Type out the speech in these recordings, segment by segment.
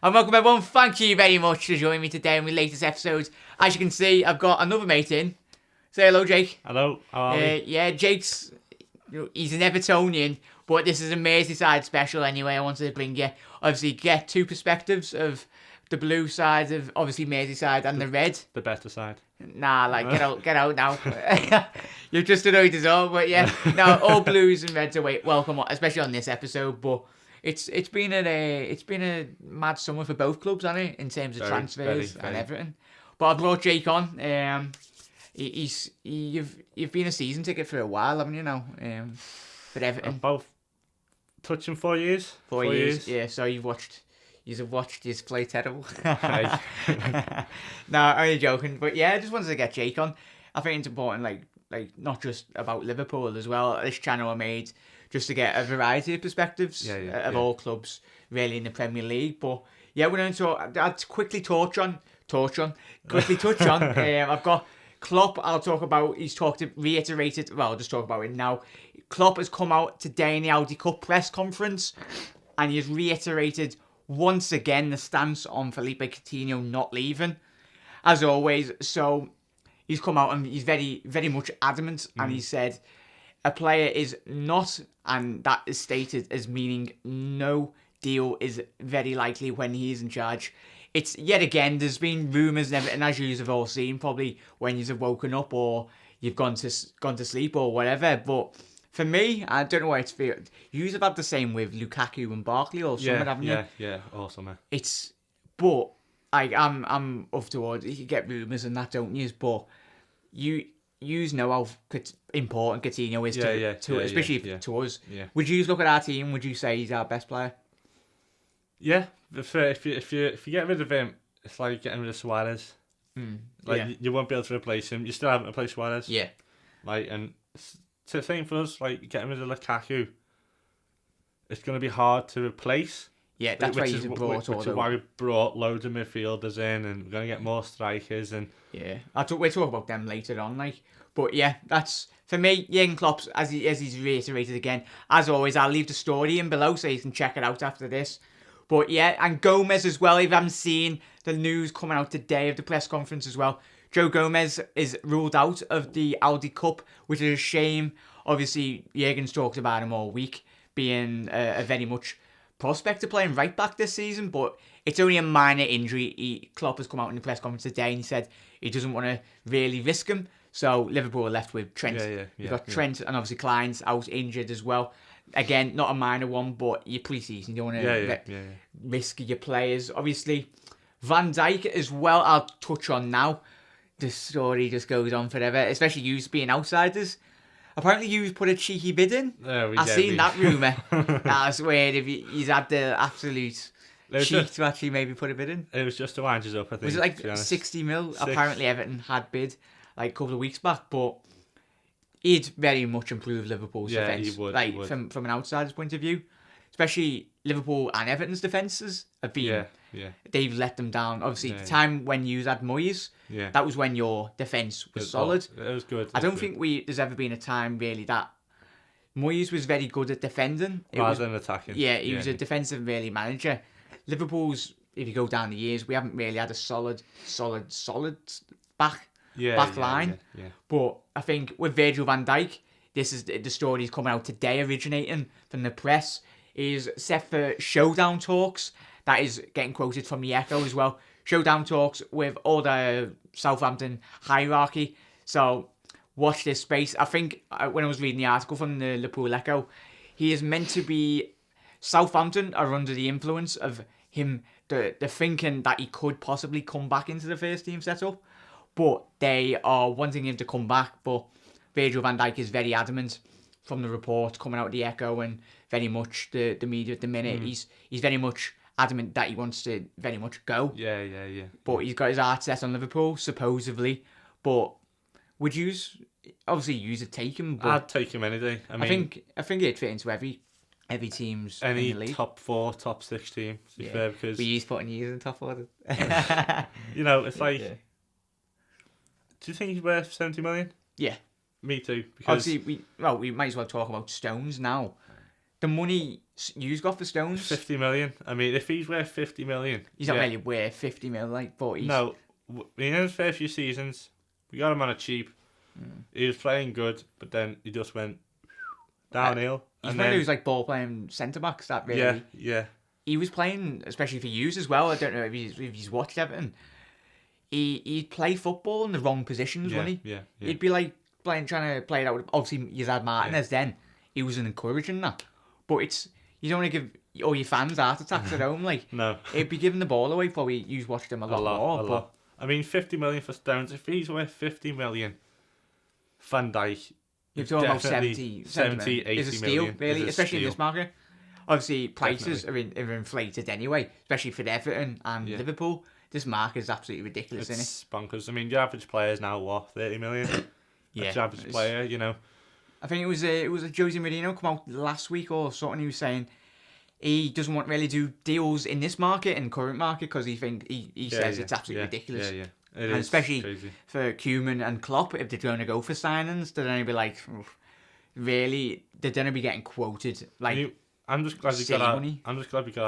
And welcome everyone, thank you very much for joining me today in my latest episode. As you can see, I've got another mate in. Say hello, Jake. Hello, how are we? Yeah, Jake's, he's an Evertonian, but this is a Merseyside special anyway. I wanted to bring you, obviously, get two perspectives of the blue side of, obviously, Merseyside and the red. The better side. Nah, like, get out now. You've just annoyed us all, but yeah. No, all blues and reds are welcome, especially on this episode, but... It's been a mad summer for both clubs, hasn't it? In terms of transfers and everything. But I brought Jake on. You've been a season ticket for a while, haven't you now? For everything. About touching 4 years. 4 years. Yeah. So you've watched his play terrible. No, I'm only joking. But yeah, I just wanted to get Jake on. I think it's important, like not just about Liverpool as well. This channel I made just to get a variety of perspectives of all clubs really in the Premier League. But yeah, we're going to I'd quickly touch on. I've got Klopp. I'll talk about. Reiterated. Well, I'll just talk about it now. Klopp has come out today in the Audi Cup press conference, and he has reiterated once again the stance on Philippe Coutinho not leaving, as always. So he's come out and he's very, very much adamant, and he said a player is not, and that is stated as meaning no deal is very likely when he is in charge. It's yet again, there's been rumours and everything, as you have all seen, probably when you've woken up or you've gone to sleep or whatever. But for me, I don't know why it's fair. You have had the same with Lukaku and Barkley all summer, haven't you? Yeah, all summer. But I'm up towards. You get rumours and that, don't you? But you know how important Coutinho is especially to us. Yeah. Would you look at our team? Would you say he's our best player? Yeah, if you get rid of him, it's like getting rid of Suarez. You won't be able to replace him. You still haven't replaced Suarez. Yeah. And it's the same for us. Like getting rid of Lukaku, it's going to be hard to replace. Yeah, that's why you brought all. Which is why we brought loads of midfielders in, and we're going to get more strikers. And yeah, we'll talk about them later on. But yeah, that's for me. Jurgen Klopp, as he's reiterated again. As always, I'll leave the story in below so you can check it out after this. But yeah, and Gomez as well. If you haven't seen the news coming out today of the press conference as well, Joe Gomez is ruled out of the Audi Cup, which is a shame. Obviously, Jurgen's talked about him all week, being a very much prospect of playing right back this season, but it's only a minor injury. Klopp has come out in the press conference today and he said he doesn't want to really risk him. So Liverpool are left with Trent. You've got Trent and obviously Klein's out injured as well. Again, not a minor one, but your pre-season, you don't want to risk your players. Obviously, Van Dijk as well, I'll touch on now. The story just goes on forever, especially you being outsiders. Apparently, you put a cheeky bid in. I've seen that rumour. That's weird. If he's had the absolute cheek to actually maybe put a bid in. It was just to wind us up, I think. Was it like 60 mil? Apparently, Everton had bid like a couple of weeks back, but he'd very much improve Liverpool's defence. He would. From an outsider's point of view, especially Liverpool and Everton's defences have been. They've let them down. Obviously, the time when you had Moyes, that was when your defence was solid. It was good. I don't think there's ever been a time really that Moyes was very good at defending. Rather than attacking. Yeah, he was a defensive really manager. Liverpool's, if you go down the years, we haven't really had a solid back line. Yeah. But I think with Virgil van Dijk, this is the story coming out today, originating from the press, is set for Showdown talks. That is getting quoted from the Echo as well. Showdown talks with all the Southampton hierarchy. So watch this space. I think when I was reading the article from the Liverpool Echo, he is meant to be... Southampton are under the influence of him, the thinking that he could possibly come back into the first team setup. But they are wanting him to come back. But Virgil van Dijk is very adamant from the report coming out of the Echo and very much the media at the minute. He's very much adamant that he wants to very much go. Yeah. But he's got his heart set on Liverpool, supposedly. But would you... Obviously, you would take him. But I'd take him any day. I think he'd fit into every team's in the league. Top 4, top 6 team, to be fair, because... We used putting you in top 4. It's like... Yeah. Do you think he's worth 70 million? Yeah. Me too. Because obviously, we might as well talk about Stones now. The money You've got for Stones. 50 million. I mean, if he's worth 50 million, He's not really worth 50 mil, like, but he's... No, in his first few seasons, we got him on a cheap. He was playing good, but then he just went downhill. He's one of those like ball playing centre backs that really. Yeah. He was playing, especially for yous as well. I don't know if he's watched Everton. He'd play football in the wrong positions, wouldn't he? Yeah. He'd be like trying to play it out. Obviously, you had Martinez then. He was encouraging that, but you don't want to give all your fans heart attacks at home. Like No. He'd be giving the ball away. Probably you've watched him a lot more. A lot. I mean, 50 million for Stones. If he's worth 50 million, Van Dijk. You're talking about 70, 80 is a steal, million. really, especially in this market. Obviously, prices are inflated anyway, especially for Everton and Liverpool. This market is absolutely ridiculous, isn't it? It's bonkers. I mean, the average player is now, what, 30 million? That's the average player, you know. I think it was a Jose Mourinho come out last week or something. He was saying he doesn't want really do deals in this market, in current market, because he says it's absolutely ridiculous. Yeah. And especially crazy for Koeman and Klopp, if they're going to go for signings, they're going to be like, really, they're going to be getting quoted like. I'm just glad we got our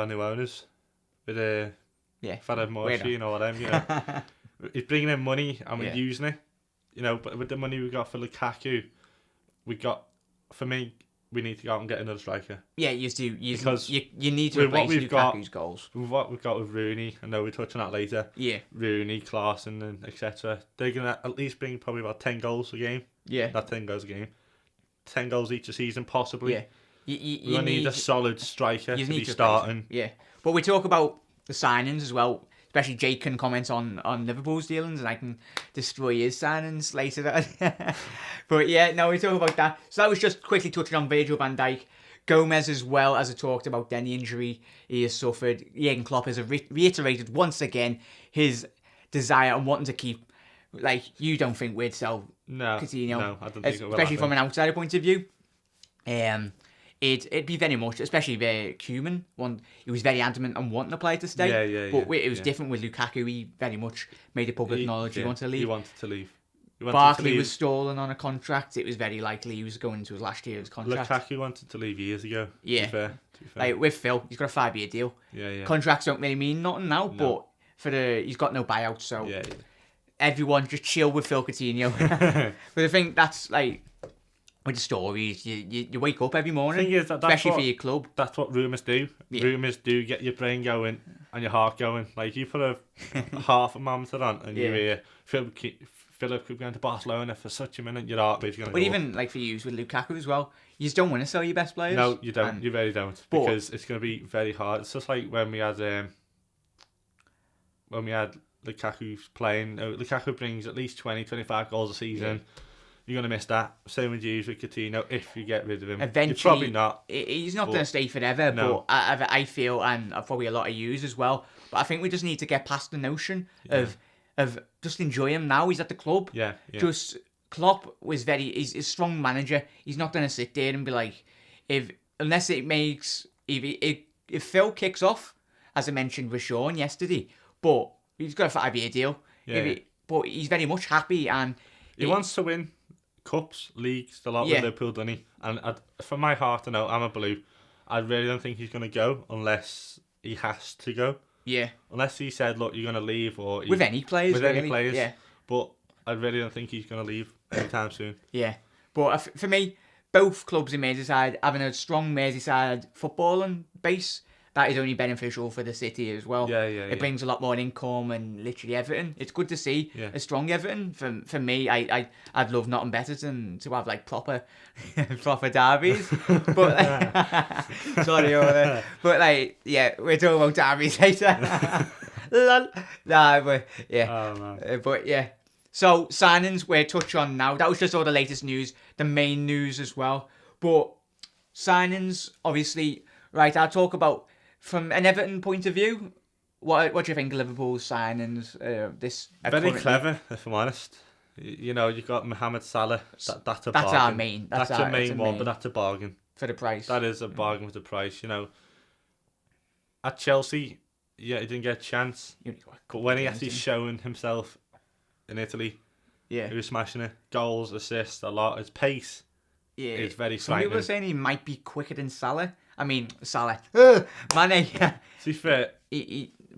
new owners with Father Morsi and all them. You know, he's bringing in money and we're using it. You know, but with the money we got for Lukaku, we need to go out and get another striker. Yeah, you do. Because you need to replace Lukaku's goals. With what we've got with Rooney, I know we're touching on that later. Yeah. Rooney, Klaassen, and etc. They're going to at least bring probably about 10 goals a game. Yeah. Not 10 goals a game. 10 goals each a season, possibly. Yeah. You need a solid striker to be starting. Yeah. But we talk about the signings as well. Especially Jake can comment on Liverpool's dealings and I can destroy his signings later. But yeah, no, we talk about that. So that was just quickly touching on Virgil van Dijk. Gomez as well, as I talked about, then the injury he has suffered. Jurgen Klopp has reiterated once again his desire and wanting to keep, like, you don't think we'd sell Coutinho. No, I don't think it will especially from an outsider point of view. It'd be very much, especially the Koeman one. He was very adamant on wanting the player to stay. But it was different with Lukaku. He very much made it public knowledge he wanted to leave. He wanted to leave. Barkley was stalling on a contract. It was very likely he was going into his last year of his contract. Lukaku wanted to leave years ago. Yeah. To be fair. Like with Phil, he's got a 5-year deal. Yeah. Contracts don't really mean nothing now, but he's got no buyout, so everyone just chill with Phil Coutinho. But I think that's like. With the stories, you wake up every morning, especially for your club. That's what rumours do. Yeah. Rumours do get your brain going and your heart going. Like, you put a half a monitor on and you hear Philippe going to Barcelona for such a minute, your heartbeat's going to go even like for you with Lukaku as well, you just don't want to sell your best players. No, you don't. You really don't. Because it's going to be very hard. It's just like when we had Lukaku playing. Lukaku brings at least 20-25 goals a season. Yeah. You're going to miss that. Same with you with Coutinho if you get rid of him. Eventually, you're probably not. He's not going to stay forever, but I feel, and probably a lot of yous as well, but I think we just need to get past the notion of just enjoy him now. He's at the club. Yeah. Just, Klopp was he's a strong manager. He's not going to sit there and be like, if Phil kicks off, as I mentioned with Sean yesterday, but he's got a 5-year deal. But he's very much happy and... He wants to win cups, leagues, a lot with Liverpool, doesn't he? And from my heart, I know I'm a blue. I really don't think he's going to go unless he has to go. Yeah. Unless he said, look, you're going to leave. With any players, any players. Yeah. But I really don't think he's going to leave anytime soon. Yeah. But for me, both clubs in Merseyside, having a strong Merseyside footballing base, that is only beneficial for the city as well. It brings a lot more income and literally Everton. It's good to see a strong Everton. For me, I'd love nothing better than to have like proper derbies. But sorry, but like we're talking about derbies later. But yeah. So signings we're touch on now. That was just all the latest news, the main news as well. But signings, obviously, right? I'll talk about. From an Everton point of view, what do you think of Liverpool's signings? This very clever, if I'm honest. You know, you've got Mohamed Salah. That's a bargain. Our main. That's our main one, but that's a bargain for the price. That is a bargain for the price. You know, at Chelsea, he didn't get a chance, but when he actually shown himself in Italy, he was smashing it. Goals, assists, a lot. His pace is very frightening. Some people are saying he might be quicker than Salah. I mean, Salah. Mane. To be fair,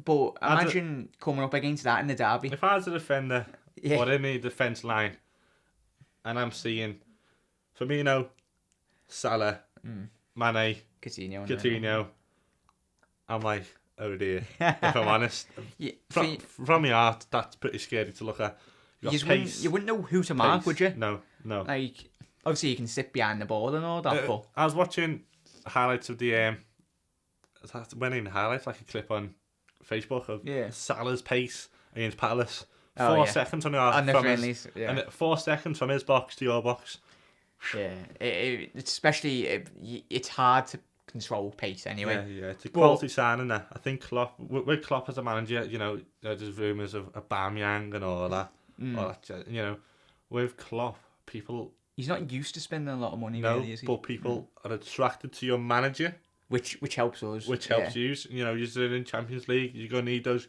but imagine coming up against that in the derby. If I was a defender or in the defence line, and I'm seeing Firmino, Salah, Mane, Coutinho, I'm like, oh dear. If I'm honest, from my heart, that's pretty scary to look at. You wouldn't know who to mark, would you? No. Like, obviously you can sit behind the ball and all that, but I was watching highlights of the went in highlights, like a clip on Facebook of Salah's pace against Palace. 4 seconds on the on the friendlies, and 4 seconds from his box to your box. Yeah, especially it's hard to control pace anyway. Yeah, it's a quality signing there. I think Klopp, with Klopp as a manager, you know, there's rumours of Aubameyang and all that. You know, with Klopp, people... He's not used to spending a lot of money, really, is he? But people are attracted to your manager. Which helps us. Which helps you. You know, you're in Champions League, you're going to need those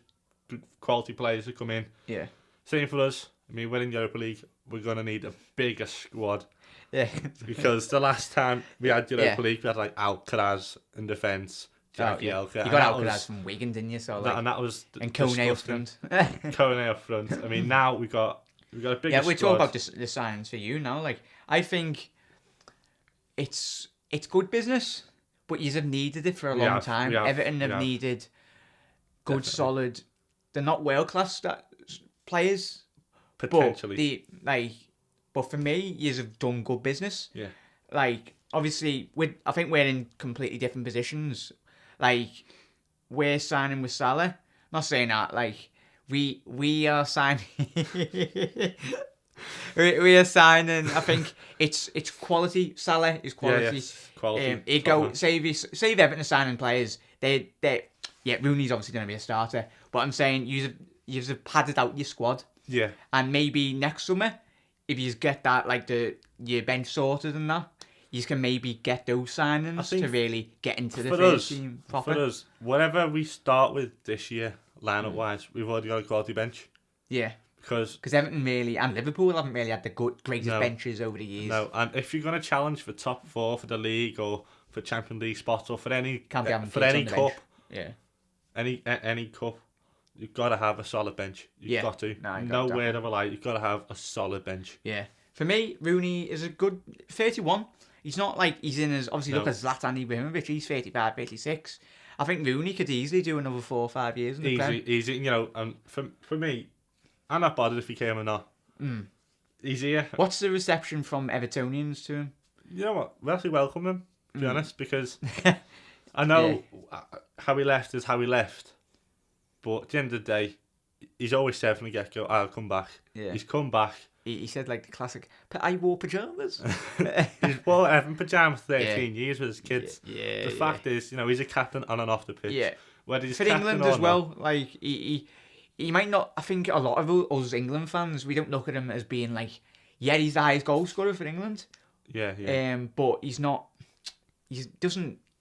quality players to come in. Yeah. Same for us. I mean, we're in Europa League, we're going to need a bigger squad. Yeah. Because the last time we had Europa League, we had like Alcaraz in defence, Jagielka. You got Alcaraz from Wigan, didn't you? So, and that was and Kone up front. Kone up front. I mean, now we got a bigger squad. Yeah, we're talking about the signings for you now. Like, I think it's good business, but you have needed it for a long time. Everton have needed good, solid. They're not world class players, potentially. But for me, you have done good business. Yeah. Like, obviously, I think we're in completely different positions. Like, we're signing with Salah. Not saying that. Like, we are signing. we are signing. I think it's quality. Salah is quality. Yeah, yes. Quality. He'd go save Everton signing players. Rooney's obviously going to be a starter. But I'm saying you've padded out your squad. Yeah. And maybe next summer, if you get that, like, your bench sorted and that, you can maybe get those signings to really get into the first team proper. For us, whatever we start with this year, lineup wise, we've already got a quality bench. Yeah. Because Everton really, and Liverpool haven't really had the greatest benches over the years. No, and if you're going to challenge for top 4 for the league or for Champions League spots or for any cup, any cup, you've got to have a solid bench. You've got to. No word of a lie. You've got to have a solid bench. Yeah. For me, Rooney is a good 31. He's not like he's in his... Obviously, look at Zlatan Ibrahimovic. He's 35, 36. I think Rooney could easily do another 4 or 5 years in the Prem. Easy. You know, and for me, I'm not bothered if he came or not. He's here. What's the reception from Evertonians to him? You know what? We actually welcome him, to be honest, because I know how he left is how he left. But at the end of the day, he's always said from the get-go, I'll come back. Yeah. He's come back. He said, like, the classic, I wore pyjamas. He's wore Everton pyjamas 13 years with his kids. The fact is, you know, he's a captain on and off the pitch. Yeah. Whether he's for England as well, like, he might not... I think a lot of us England fans, we don't look at him as being like, he's the highest goal scorer for England. Yeah. But he's not...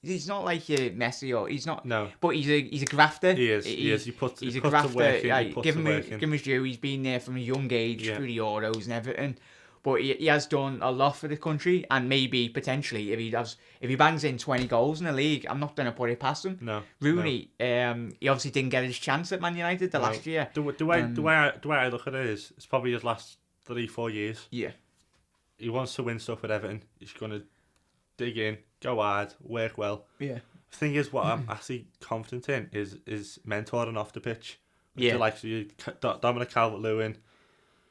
He's not like Messi, or he's not. No. But he's a grafter. He is. He's a grafter. Work in, give him his due. He's been there from a young age through the Euros and everything. But he has done a lot for the country, and maybe potentially if he bangs in 20 goals in the league, I'm not going to put it past him. No. Rooney, he obviously didn't get his chance at Man United last year. The way I look at it is, it's probably his last 3-4 years. Yeah. He wants to win stuff with Everton. He's going to dig in, go hard, work well. Yeah. The thing is, what I'm actually confident in is mentoring off the pitch. Yeah. Like Dominic Calvert-Lewin.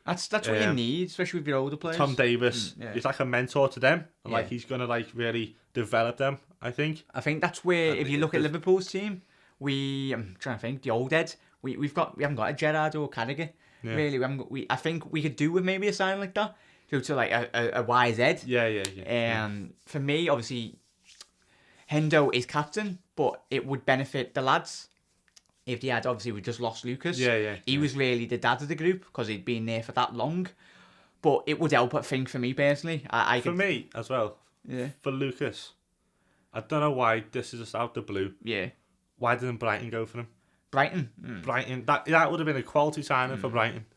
That's what you need, especially with your older players. Tom Davis. He's like a mentor to them. And like he's gonna like really develop them, I think. I think that's where, if you look at Liverpool's team, I'm trying to think, the old head. We haven't got a Gerrard or Carragher. Yeah. Really, I think we could do with maybe a sign like that. Go to like a wise head. Yeah. For me, obviously, Hendo is captain, but it would benefit the lads if they had. Obviously, we just lost Lucas. He was really the dad of the group because he'd been there for that long. But it would help, I think, for me personally. Me as well. Yeah. For Lucas, I don't know why this is just out the blue. Yeah. Why didn't Brighton go for him? Brighton. Brighton. That would have been a quality signing for Brighton.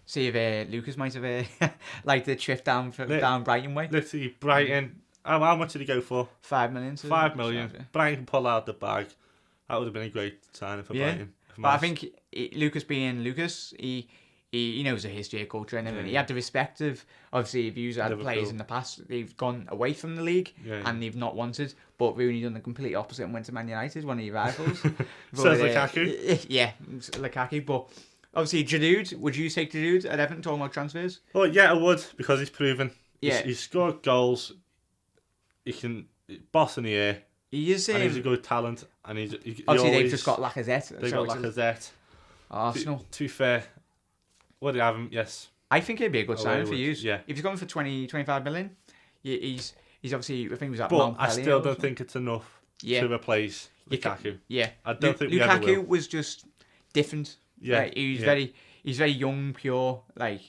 See if Lucas might have like the trip down Brighton way. Literally, Brighton. How much did he go for? 5 million. 5 million. Brighton can pull out the bag. That would have been a great signing for Brighton. But I think Lucas being Lucas, he knows the history of culture and everything. He had the respect of, obviously, if you had players in the past, they've gone away from the league and they've not wanted. But Rooney done the complete opposite and went to Man United, one of your rivals. Says Lukaku. Yeah, Lukaku. But obviously, Giroud, would you take Giroud at Everton talking about transfers? Well, yeah, I would, because he's proven. Yeah. He's scored goals. He can boss in the air. He is. And he's a good talent. And obviously, they've just got Lacazette. They've got Lacazette. Arsenal. To be fair, would they have him? Yes. I think it'd be a good sign for you. Yeah. If he's going for 25 million, he's obviously, I think he was at But Montpellier. I still don't think it's enough to replace Lukaku. Yeah. I don't think we ever will. Lukaku was just different. Yeah. Like, he's very young, pure. But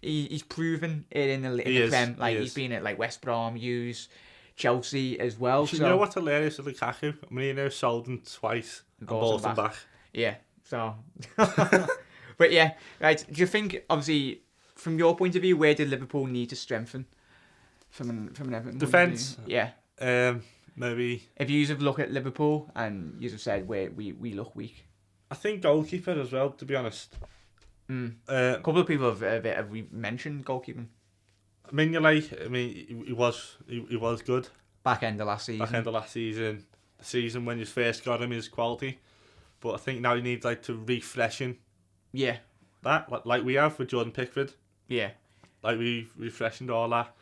he's proven it in the Prem. Like, he's been at like West Brom, Hughes, Chelsea as well. You know what's hilarious with Lukaku? Mourinho sold him twice and bought him back. Yeah. So, but yeah, right. Do you think, obviously, from your point of view, where did Liverpool need to strengthen from an Everton defence? Yeah. Maybe. If you have look at Liverpool and you have said where we look weak. I think goalkeeper as well, to be honest. A couple of people have mentioned goalkeeping. He was good. Back end of last season. The season when you first got him, his quality. But I think now you need to refreshing. Yeah. That like we have with Jordan Pickford. Yeah. Like we refreshed all that.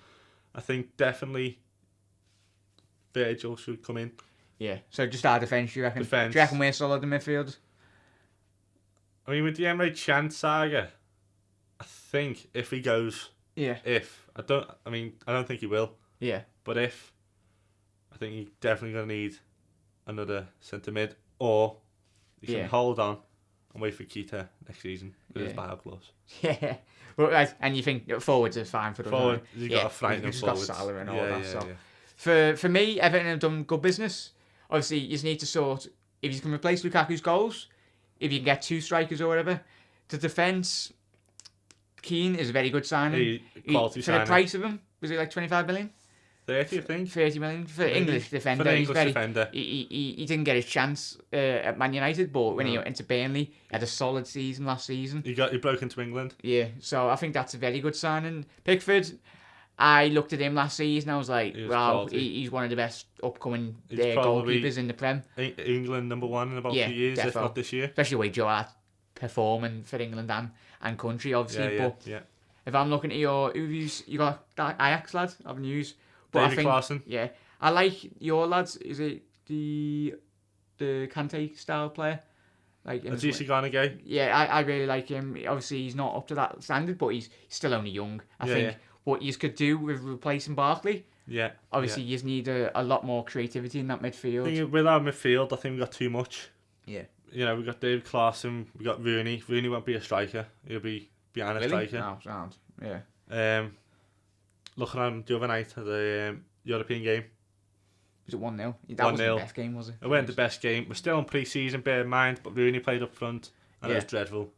I think definitely Virgil should come in. Yeah. So just our defence, you reckon? Defence. Do you reckon we're solid in midfield? I mean, with the Emre Can saga, I think if he goes, I don't think he will. Yeah. But if, I think he's definitely gonna need another centre mid, or he can hold on and wait for Keita next season with his buyout clause. Yeah. Well, right. And you think forwards is fine for the forward? You've got a frightening forward. He's got Salah and all that. So for me, Everton have done good business. Obviously, you just need to sort if you can replace Lukaku's goals, if you can get 2 strikers or whatever. The defence, Keane is a very good signing. Quality signing. For the price of him, was it like 25 million? 30, I think. 30 million for English defender. For the English defender. He didn't get his chance at Man United, but when he went into Burnley, he had a solid season last season. He broke into England. Yeah, so I think that's a very good signing. Pickford, I looked at him last season, I was like, wow, he's one of the best upcoming goalkeepers in the Prem. England #1 in about a few years, if not this year. Especially the way Joe are performing for England and country, obviously. Yeah. If I'm looking at your reviews, you got that Ajax lad, I've news. But David Klaassen. Yeah. I like your lads. Is it the Kante style player? Like Adisi Garnagay? Yeah, I really like him. Obviously, he's not up to that standard, but he's still only young. I think what you could do with replacing Barkley. Yeah. Obviously, you just need a lot more creativity in that midfield. With our midfield, I think we got too much. Yeah. You know, we got David Klaassen, we got Rooney. Rooney won't be a striker. He'll be behind a striker. No, sound. Yeah. Looking at him the other night at the European game. Was it 1-0? That wasn't the best game, was it? It wasn't the best game. We're still in pre-season, bear in mind, but Rooney played up front and it was dreadful.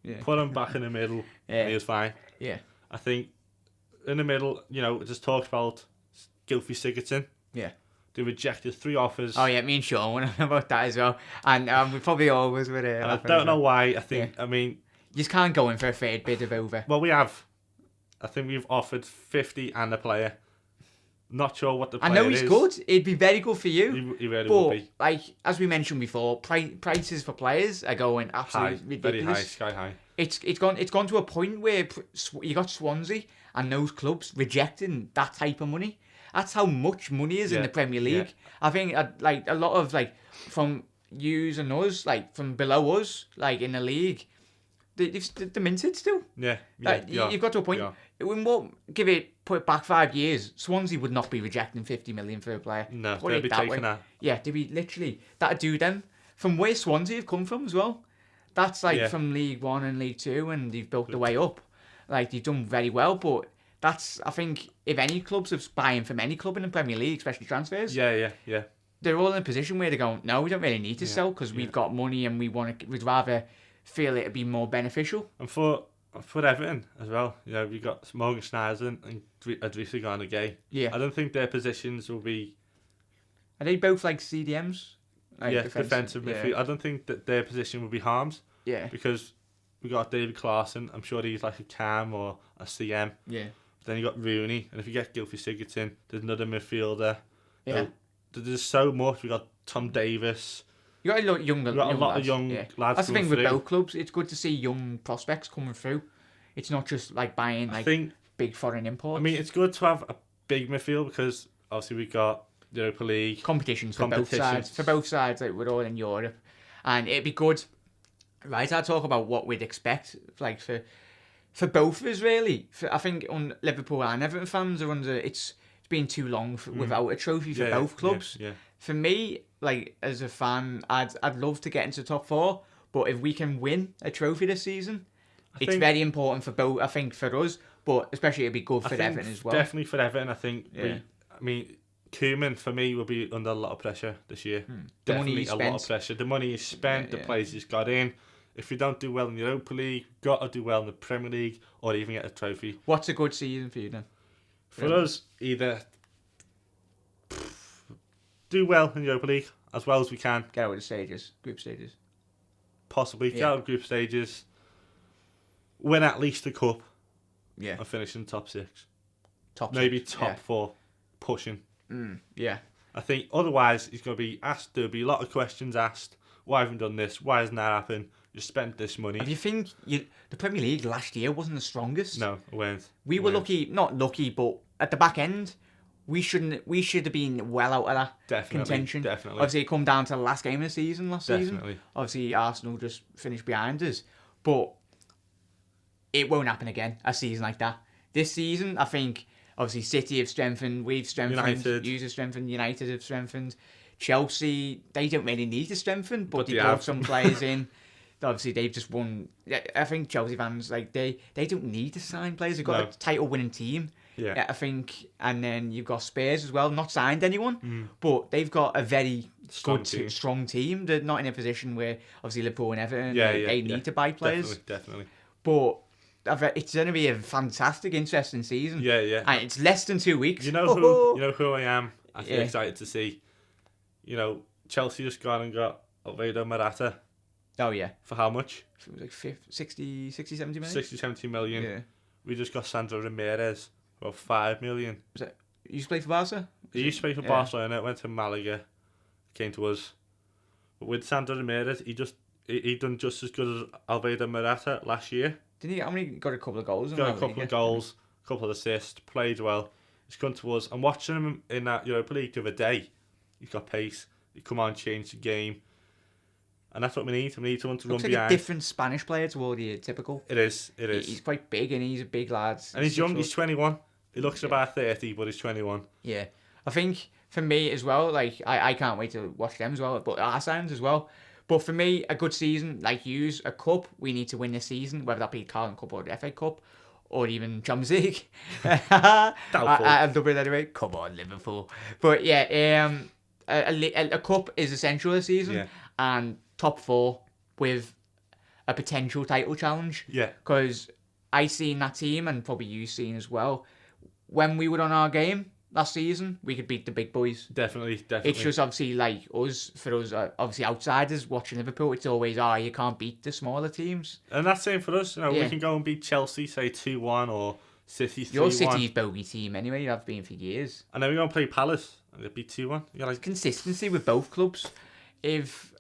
Yeah. Put him back in the middle and he was fine. Yeah. I think in the middle, just talked about Gylfi Sigurdsson. Yeah. They rejected 3 offers. Oh yeah, me and Sean went about that as well. And we probably always would. I don't know why. I think, you just can't go in for a third bid of over. Well, we have. I think we've offered 50 and a player. Not sure what the player is. I know he's good. It'd be very good for you. He really would be. Like, as we mentioned before, prices for players are going absolutely ridiculous. Very high, sky high. It's gone to a point where you got Swansea and those clubs rejecting that type of money. That's how much money is in the Premier League. I think a lot of from yous and us, from below us, in the league, they're minted still. Yeah. You've got to a point. Yeah. Put it back 5 years, Swansea would not be rejecting 50 million for a player. No, they'd be taking that. Yeah, they'd be literally that'd do them. From where Swansea have come from as well. That's from League 1 and League 2, and they've built the way up. They've done very well, but that's, I think, if any clubs are buying from any club in the Premier League, especially transfers. Yeah. They're all in a position where they're going, no, we don't really need to sell because we've got money and we'd rather feel it'd be more beneficial. And for For Everton as well, you know, you've got Morgan Schneiderlin and Idrissa Gana Gueye. Yeah. I don't think their positions will be... Are they both like CDMs? Like defensive midfield. I don't think that their position will be harmed. Yeah. Because we got David Klaassen. I'm sure he's like a cam or a CM. Yeah. Then you got Rooney, and if you get Gylfi Sigurdsson, there's another midfielder. Yeah. There's so much. We got Tom Davis. You got a lot of young lads. That's the thing with both clubs. It's good to see young prospects coming through. It's not just like buying big foreign imports. I mean, it's good to have a big midfield because obviously we got Europa League competitions for both sides. For both sides, like we're all in Europe, and it'd be good. Right, I'll talk about what we'd expect, like for both of us really. I think on Liverpool and Everton fans are under. It's been too long without a trophy for both clubs. Yeah. For me, like as a fan, I'd love to get into the top 4, but if we can win a trophy this season, it's very important for both. I think for us, but especially it'd be good for Everton as well. Definitely for Everton, I think. Yeah. I mean, Koeman for me will be under a lot of pressure this year. Definitely a lot of pressure. The money is spent. The players he's got in. If we don't do well in the Europa League, got to do well in the Premier League or even get a trophy. What's a good season for you then? For us, either do well in the Europa League as well as we can. Get out of the stages, group stages. Possibly get out of group stages. Win at least a cup. Yeah. And finish in top 6. Maybe top 4, pushing. Yeah. I think otherwise he's going to be asked. There'll be a lot of questions asked. Why haven't you done this? Why hasn't that happened? You spent this money. Do you think the Premier League last year wasn't the strongest? No, it weren't. We were lucky, not lucky, but at the back end, we should have been well out of that contention. Definitely. Obviously, it come down to the last game of the season last season. Obviously, Arsenal just finished behind us, but it won't happen again. A season like that. This season, I think, obviously, City have strengthened, we've strengthened, United have strengthened. Chelsea, they don't really need to strengthen, but they brought some players in. Obviously, they've just won. I think Chelsea fans, like they don't need to sign players. They've got a title-winning team. Yeah, I think, and then you've got Spurs as well. Not signed anyone, but they've got a very strong team. They're not in a position where obviously Liverpool and Everton they need to buy players. Definitely. But it's going to be a fantastic, interesting season. Yeah. And it's less than 2 weeks. You know who I am. I feel excited to see. You know, Chelsea just gone and got Alvaro Morata. Oh, yeah. For how much? It was like 60, 70 million? 60, 70 million. Yeah. We just got Sandro Ramirez for 5 million. Was that, he used to play for Barca? He used to play for Barcelona, went to Malaga, came to us. But with Sandro Ramirez, he done just as good as Alvaro Morata last year. Didn't he? How many got a couple of goals? Got a couple of goals, a couple of assists, played well. He's come to us. I'm watching him in that Europa League the other day. He's got pace. He come on, change the game. And that's what we need. We need someone to run behind. Looks like a different Spanish player to the typical. It is. He's quite big and he's a big lad. And he's young. He's 21. He looks about 30, but he's 21. Yeah. I think for me as well, like I can't wait to watch them as well, but our sounds as well. But for me, a good season, like yous, a cup, we need to win this season, whether that be Carling Cup or the FA Cup, or even Champions League. I'll double it anyway. Come on, Liverpool. But yeah, a cup is essential this season, and top 4 with a potential title challenge. Yeah. Because I seen that team, and probably you seen as well, when we were on our game last season, we could beat the big boys. Definitely. It's just obviously like for us, obviously outsiders watching Liverpool, it's always, you can't beat the smaller teams. And that's same for us. You know, we can go and beat Chelsea, say 2-1, or City 3-1. Your City's bogey team anyway, you have been for years. And then we're going to play Palace, and they beat 2-1. Like consistency with both clubs.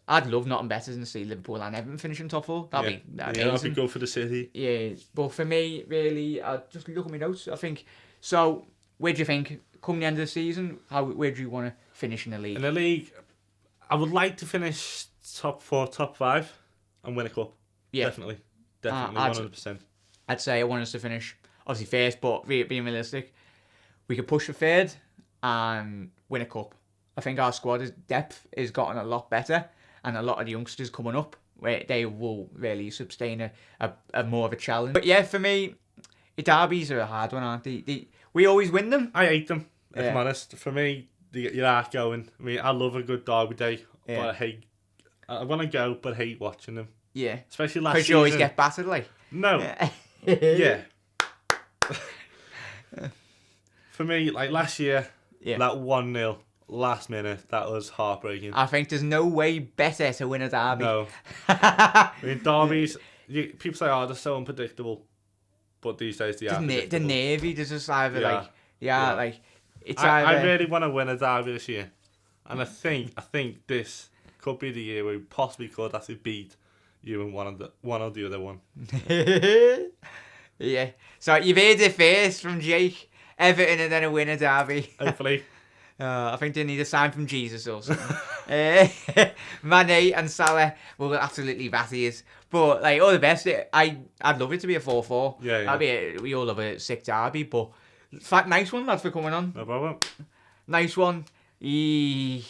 I'd love nothing better than to see Liverpool and Everton finishing top 4. That'd be amazing. That'd be good for the City. Yeah, but for me, really, just look at my notes. I think so. Where do you think come the end of the season? Where do you want to finish in the league? In the league, I would like to finish top 4, top 5, and win a cup. Yeah, definitely, 100%. I'd say I want us to finish obviously first, but being realistic, we could push for third and win a cup. I think our squad depth has gotten a lot better, and a lot of the youngsters coming up, where they will really sustain a more of a challenge. But yeah, for me, the derbies are a hard one, aren't they? We always win them. I hate them, if I'm honest. For me, they get your heart going. I mean, I love a good derby day, but I want to go, but I hate watching them. Yeah. Especially last season. Because you always get battered, like. No. Yeah. For me, like last year, that 1-0 last minute, that was heartbreaking. I think there's no way better to win a derby. No. I mean, derbies, people say, they're so unpredictable. But these days, they are predictable. The Navy, there's just either like, it's I really want to win a derby this year. And I think this could be the year where we possibly could actually beat you in one or the other one. Yeah. So you've heard it first from Jake. Everton and then a winner derby. Hopefully. I think they need a sign from Jesus or something. Mane and Salah will absolutely batter us. But like all the best. I'd love it to be a 4-4. Yeah. We all love a sick derby. But nice one, lads, for coming on. No problem. Nice one. Right,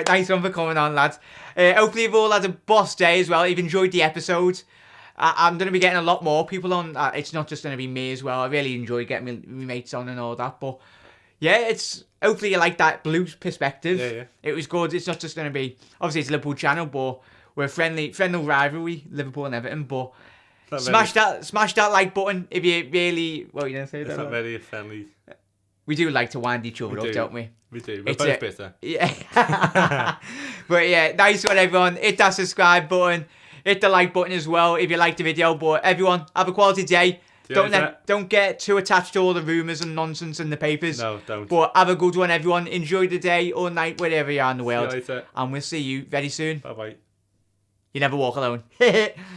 nice one for coming on, lads. Hopefully you've all had a boss day as well. You've enjoyed the episode. I'm going to be getting a lot more people on. It's not just going to be me as well. I really enjoy getting my mates on and all that. But yeah, it's hopefully you like that Blues perspective. Yeah. It was good. It's not just going to be, obviously it's a Liverpool channel, but we're a friendly rivalry, Liverpool and Everton. But smash that like button if you really. What are you going to say? It's not very friendly. We do like to wind each other up, don't we? We do. We're both bitter. Yeah. But yeah, nice one, everyone. Hit that subscribe button. Hit the like button as well if you liked the video. But everyone, have a quality day. Don't get too attached to all the rumours and nonsense in the papers. No, don't. But have a good one, everyone. Enjoy the day or night, wherever you are in the world. See you later. And we'll see you very soon. Bye-bye. You never walk alone.